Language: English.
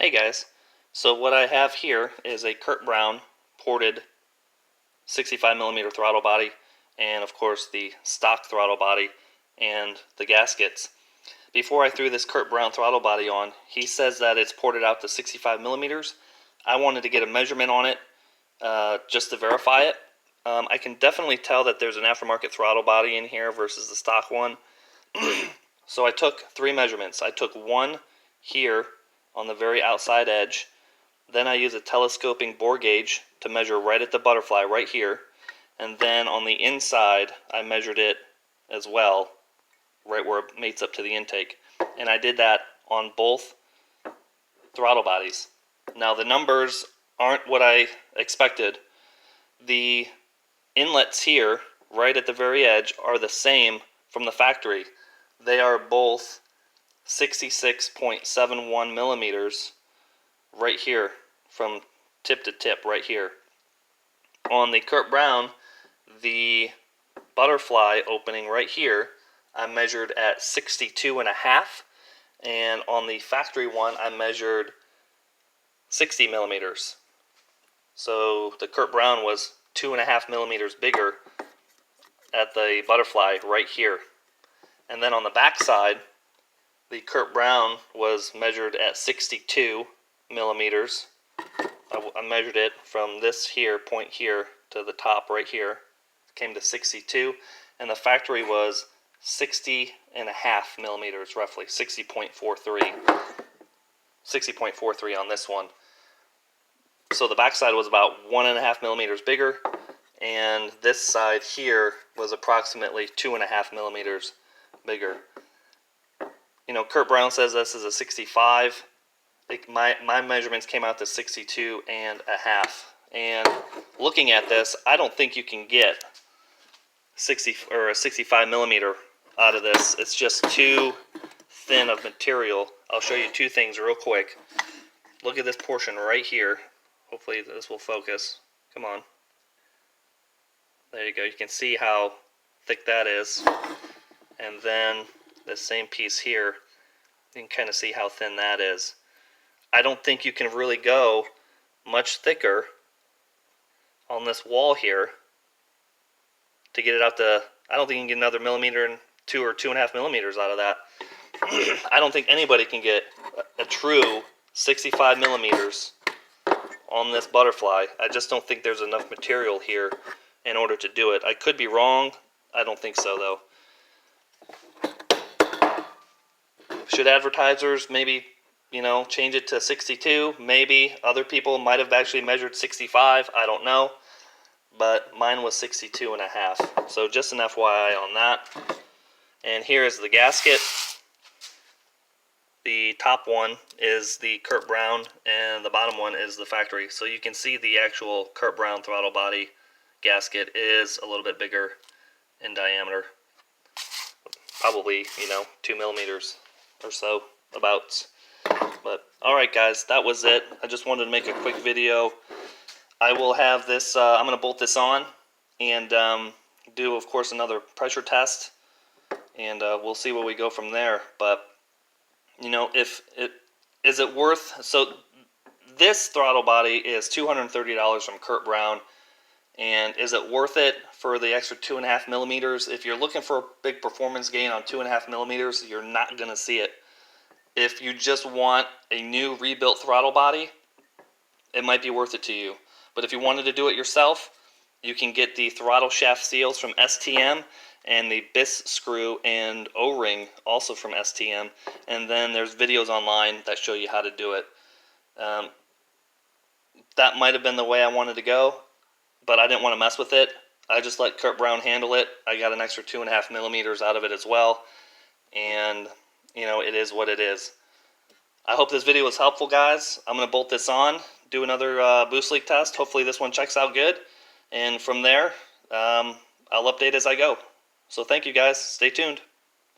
Hey guys, so what I have here is a Curt Brown ported 65mm throttle body, and of course the stock throttle body and the gaskets. Before I threw this Curt Brown throttle body on, he says that it's ported out to 65mm. I wanted to get a measurement on it just to verify it. I can definitely tell that there's an aftermarket throttle body in here versus the stock one. So I took 3 measurements. I took one here on the very outside edge. Then I use a telescoping bore gauge to measure right at the butterfly right here. And then on the inside, I measured it as well, right where it mates up to the intake. And I did that on both throttle bodies. Now the numbers aren't what I expected. The inlets here, right at the very edge, are the same from the factory. They are both 66.71 millimeters right here from tip to tip right here. On the Curt Brown, the butterfly opening right here, I measured at 62.5, and on the factory one I measured 60 millimeters. So the Curt Brown was 2.5 millimeters bigger at the butterfly right here. And then on the back side, the Curt Brown was measured at 62 millimeters. I measured it from this here, point here, to the top right here. It came to 62. And the factory was 60.5 millimeters, roughly, 60.43. 60.43 on this one. So the back side was about 1.5 millimeters bigger. And this side here was approximately 2.5 millimeters bigger. You know, Curt Brown says this is a 65. My measurements came out to 62.5. And looking at this, I don't think you can get 60 or a 65 millimeter out of this. It's just too thin of material. I'll show you two things real quick. Look at this portion right here. Hopefully this will focus. Come on. There you go. You can see how thick that is. And then this same piece here, you can kind of see how thin that is. I don't think you can really go much thicker on this wall here to get it out to, I don't think you can get another millimeter and 2 or 2.5 millimeters out of that. I don't think anybody can get a true 65 millimeters on this butterfly. I just don't think there's enough material here in order to do it. I could be wrong. I don't think so though. Should advertisers maybe, you know, change it to 62? Maybe. Other people might have actually measured 65. I don't know. But mine was 62.5. So just an FYI on that. And here is the gasket. The top one is the Curt Brown and the bottom one is the factory. So you can see the actual Curt Brown throttle body gasket is a little bit bigger in diameter. Probably, 2 millimeters or so, about. But alright guys, that was it. I just wanted to make a quick video. I will have this, I'm going to bolt this on and do of course another pressure test, and we'll see where we go from there. But is it worth, so this throttle body is $230 from Curt Brown, and is it worth it for the extra 2.5 millimeters? If you're looking for a big performance gain on 2.5 millimeters, you're not going to see it. If you just want a new rebuilt throttle body, it might be worth it to you. But if you wanted to do it yourself, you can get the throttle shaft seals from STM and the Briss screw and O-ring also from STM. And then there's videos online that show you how to do it. That might have been the way I wanted to go, but I didn't want to mess with it. I just let Curt Brown handle it. I got an extra 2.5 millimeters out of it as well. And, it is what it is. I hope this video was helpful, guys. I'm going to bolt this on, do another boost leak test. Hopefully this one checks out good. And from there, I'll update as I go. So thank you, guys. Stay tuned.